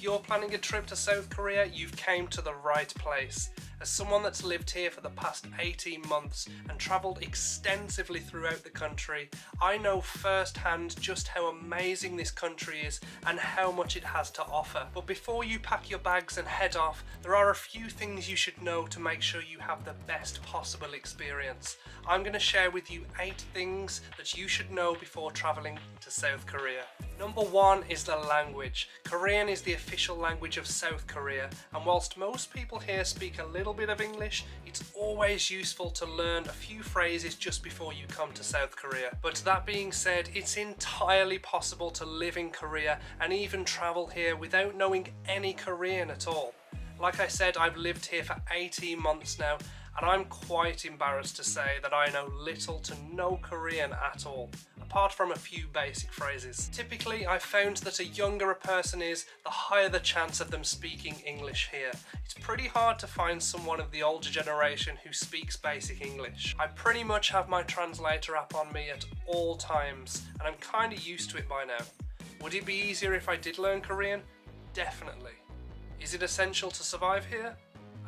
If you're planning a trip to South Korea, you've came to the right place. As someone that's lived here for the past 18 months and travelled extensively throughout the country, I know firsthand just how amazing this country is and how much it has to offer. But before you pack your bags and head off, there are a few things you should know to make sure you have the best possible experience. I'm going to share with you 8 things that you should know before travelling to South Korea. Number 1 is the language. Korean is the official language of South Korea, and whilst most people here speak a little bit of English, it's always useful to learn a few phrases just before you come to South Korea. But that being said, it's entirely possible to live in Korea and even travel here without knowing any Korean at all. Like I said, I've lived here for 18 months now, and I'm quite embarrassed to say that I know little to no Korean at all, apart from a few basic phrases. Typically, I've found that a younger a person is, the higher the chance of them speaking English here. It's pretty hard to find someone of the older generation who speaks basic English. I pretty much have my translator app on me at all times, and I'm kind of used to it by now. Would it be easier if I did learn Korean? Definitely. Is it essential to survive here?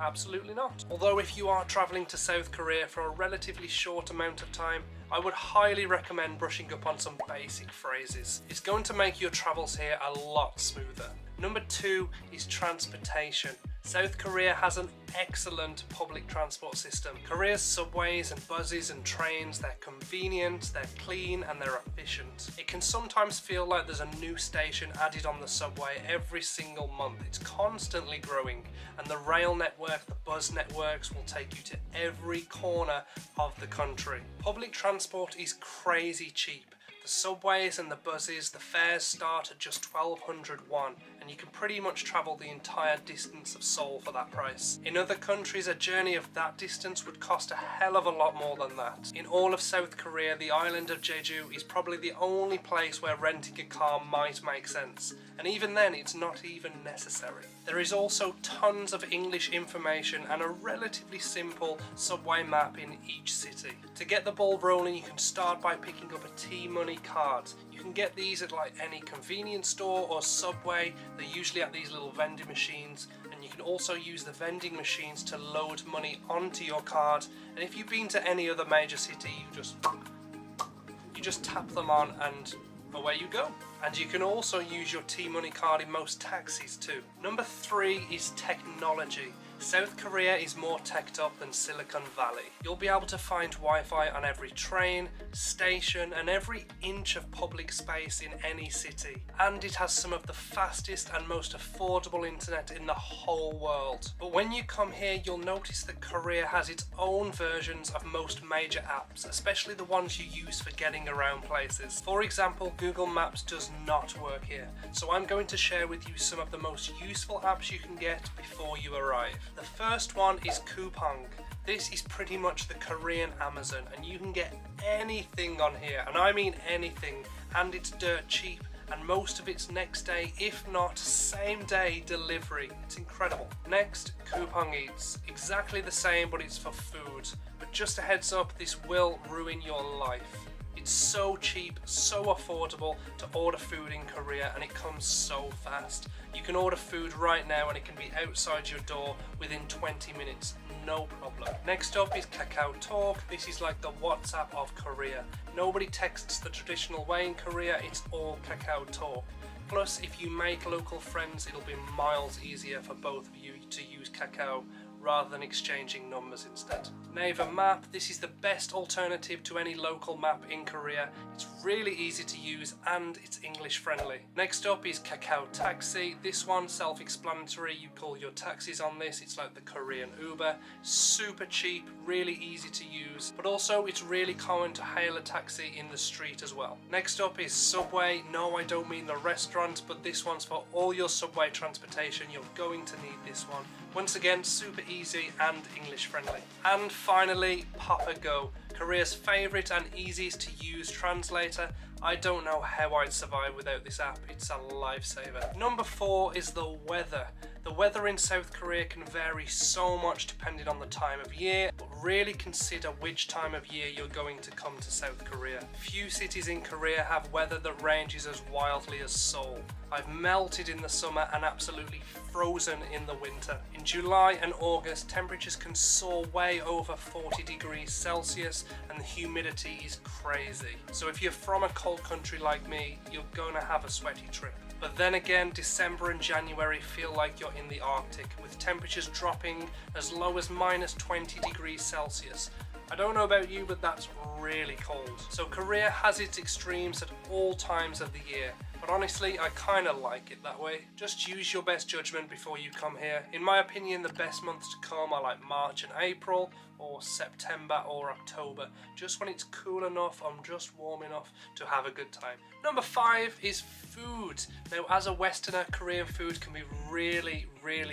Absolutely not. Although if you are travelling to South Korea for a relatively short amount of time, I would highly recommend brushing up on some basic phrases. It's going to make your travels here a lot smoother. Number 2 is transportation. South Korea has an excellent public transport system. Korea's subways and buses and trains, they're convenient, they're clean and they're efficient. It can sometimes feel like there's a new station added on the subway every single month. It's constantly growing, and the rail network, the bus networks will take you to every corner of the country. Public transport is crazy cheap. The subways and the buses, the fares start at just 1,200 won, and you can pretty much travel the entire distance of Seoul for that price. In other countries, a journey of that distance would cost a hell of a lot more than that. In all of South Korea, the island of Jeju is probably the only place where renting a car might make sense, and even then it's not even necessary. There is also tons of English information and a relatively simple subway map in each city. To get the ball rolling, you can start by picking up a T-Money card. You can get these at like any convenience store or subway. They're usually at these little vending machines, and you can also use the vending machines to load money onto your card. And if you've been to any other major city, you just tap them on and away you go. And you can also use your T-Money card in most taxis too. Number 3 is technology. South Korea is more teched up than Silicon Valley. You'll be able to find Wi-Fi on every train, station, and every inch of public space in any city. And it has some of the fastest and most affordable internet in the whole world. But when you come here, you'll notice that Korea has its own versions of most major apps, especially the ones you use for getting around places. For example, Google Maps does not work here, so I'm going to share with you some of the most useful apps you can get before you arrive. The first one is Coupang. This is pretty much the Korean Amazon, and you can get anything on here, and I mean anything, and it's dirt cheap, and most of it's next day, if not same day delivery. It's incredible. Next, Coupang Eats. Exactly the same, but it's for food. But just a heads up, this will ruin your life. It's so cheap, so affordable to order food in Korea, and it comes so fast. You can order food right now and it can be outside your door within 20 minutes, no problem. Next up is Kakao Talk. This is like the WhatsApp of Korea. Nobody texts the traditional way in Korea, it's all Kakao Talk. Plus, if you make local friends, it'll be miles easier for both of you to use Kakao rather than exchanging numbers instead. Naver Map, this is the best alternative to any local map in Korea. It's really easy to use and it's English friendly. Next up is Kakao Taxi. This one, self-explanatory, you call your taxis on this. It's like the Korean Uber. Super cheap, really easy to use, but also it's really common to hail a taxi in the street as well. Next up is Subway. No, I don't mean the restaurant, but this one's for all your subway transportation. You're going to need this one. Once again, super easy and English friendly. And finally, Papago, Korea's favourite and easiest to use translator. I don't know how I'd survive without this app, it's a lifesaver. Number 4 is the weather. The weather in South Korea can vary so much depending on the time of year, but really consider which time of year you're going to come to South Korea. Few cities in Korea have weather that ranges as wildly as Seoul. I've melted in the summer and absolutely frozen in the winter. In July and August, temperatures can soar way over 40 degrees Celsius and the humidity is crazy. So if you're from a cold country like me, you're going to have a sweaty trip. But then again, December and January feel like you're in the Arctic, with temperatures dropping as low as minus 20 degrees Celsius. I don't know about you, but that's really cold. So Korea has its extremes at all times of the year. But honestly, I kind of like it that way. Just use your best judgment before you come here. In my opinion, the best months to come are like March and April, or September or October, just when it's cool enough and just warm enough to have a good time. Number 5 is food. Now, as a Westerner, Korean food can be really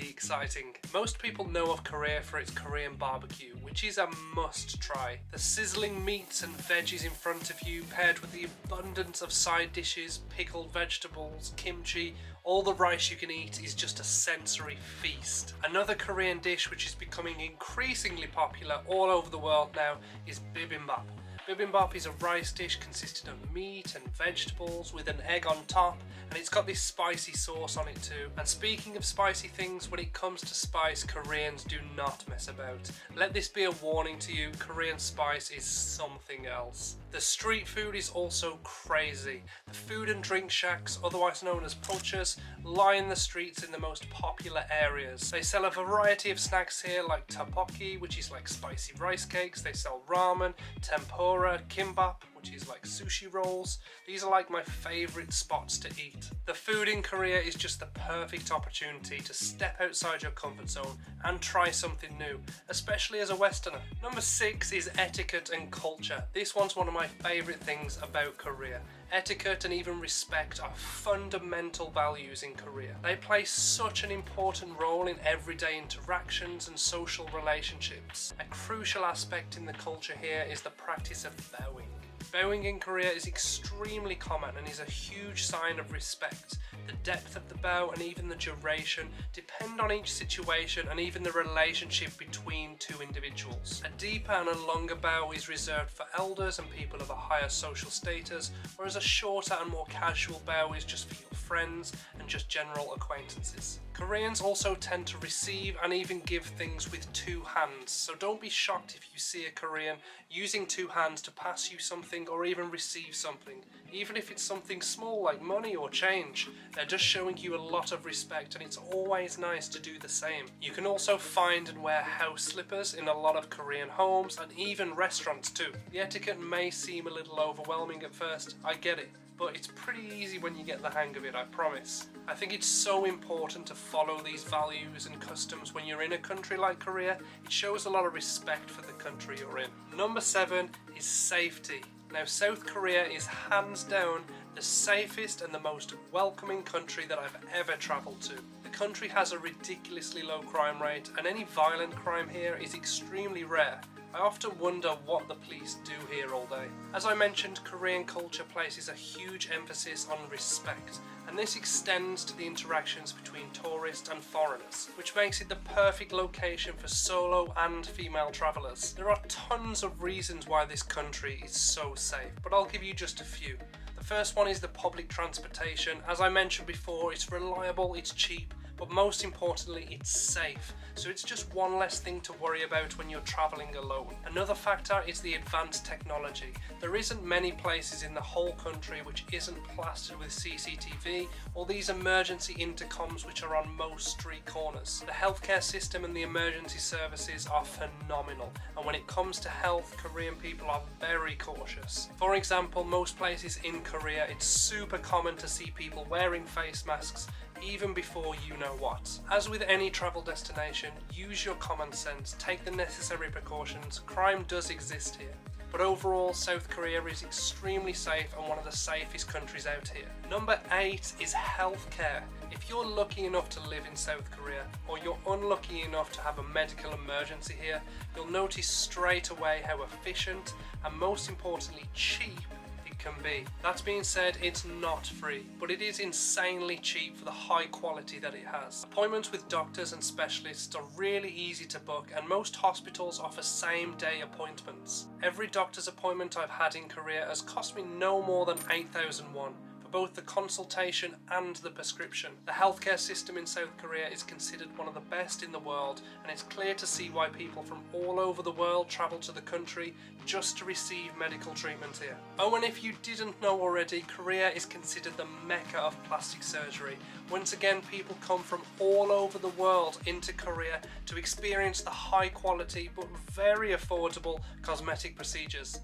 exciting. Most people know of Korea for its Korean barbecue, which is a must try. The sizzling meats and veggies in front of you, paired with the abundance of side dishes, pickled vegetables, kimchi, all the rice you can eat is just a sensory feast. Another Korean dish which is becoming increasingly popular all over the world now is bibimbap. Bibimbap is a rice dish consisting of meat and vegetables with an egg on top, and it's got this spicy sauce on it too. And speaking of spicy things, when it comes to spice, Koreans do not mess about. Let this be a warning to you, Korean spice is something else. The street food is also crazy. The food and drink shacks, otherwise known as pochas, line the streets in the most popular areas. They sell a variety of snacks here like tteokbokki, which is like spicy rice cakes. They sell ramen, tempura, kimbap, which is like sushi rolls. These are like my favourite spots to eat. The food in Korea is just the perfect opportunity to step outside your comfort zone and try something new, especially as a Westerner. Number 6 is etiquette and culture. This one's one of my favourite things about Korea. Etiquette and even respect are fundamental values in Korea. They play such an important role in everyday interactions and social relationships. A crucial aspect in the culture here is the practice of bowing. Bowing in Korea is extremely common and is a huge sign of respect. The depth of the bow and even the duration depend on each situation and even the relationship between two individuals. A deeper and a longer bow is reserved for elders and people of a higher social status, whereas a shorter and more casual bow is just for your friends and just general acquaintances. Koreans also tend to receive and even give things with two hands, so don't be shocked if you see a Korean using two hands to pass you something or even receive something. Even if it's something small like money or change, they're just showing you a lot of respect, and it's always nice to do the same. You can also find and wear house slippers in a lot of Korean homes and even restaurants too. The etiquette may seem a little overwhelming at first, I get it, but it's pretty easy when you get the hang of it, I promise. I think it's so important to follow these values and customs when you're in a country like Korea. It shows a lot of respect for the country you're in. Number 7 is safety. Now, South Korea is hands down the safest and the most welcoming country that I've ever travelled to. The country has a ridiculously low crime rate, and any violent crime here is extremely rare. I often wonder what the police do here all day. As I mentioned, Korean culture places a huge emphasis on respect, and this extends to the interactions between tourists and foreigners, which makes it the perfect location for solo and female travellers. There are tons of reasons why this country is so safe, but I'll give you just a few. The first one is the public transportation. As I mentioned before, it's reliable, it's cheap, but most importantly, it's safe. So it's just one less thing to worry about when you're travelling alone. Another factor is the advanced technology. There isn't many places in the whole country which isn't plastered with CCTV or these emergency intercoms which are on most street corners. The healthcare system and the emergency services are phenomenal, and when it comes to health, Korean people are very cautious. For example, most places in Korea, it's super common to see people wearing face masks even before you know what. As with any travel destination, use your common sense, take the necessary precautions. Crime does exist here, but overall South Korea is extremely safe and one of the safest countries out here. Number 8 is healthcare. If you're lucky enough to live in South Korea, or you're unlucky enough to have a medical emergency here, you'll notice straight away how efficient and most importantly cheap can be. That being said, it's not free, but it is insanely cheap for the high quality that it has. Appointments with doctors and specialists are really easy to book, and most hospitals offer same-day appointments. Every doctor's appointment I've had in Korea has cost me no more than 8,000 won. Both the consultation and the prescription. The healthcare system in South Korea is considered one of the best in the world, and it's clear to see why people from all over the world travel to the country just to receive medical treatment here. Oh, and if you didn't know already, Korea is considered the mecca of plastic surgery. Once again, people come from all over the world into Korea to experience the high quality but very affordable cosmetic procedures.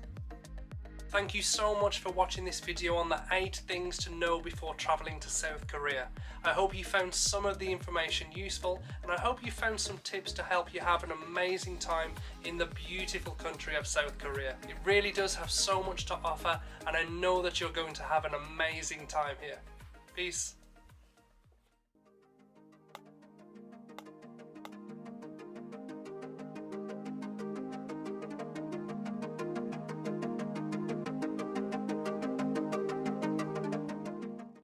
Thank you so much for watching this video on the 8 things to know before travelling to South Korea. I hope you found some of the information useful, and I hope you found some tips to help you have an amazing time in the beautiful country of South Korea. It really does have so much to offer, and I know that you're going to have an amazing time here. Peace.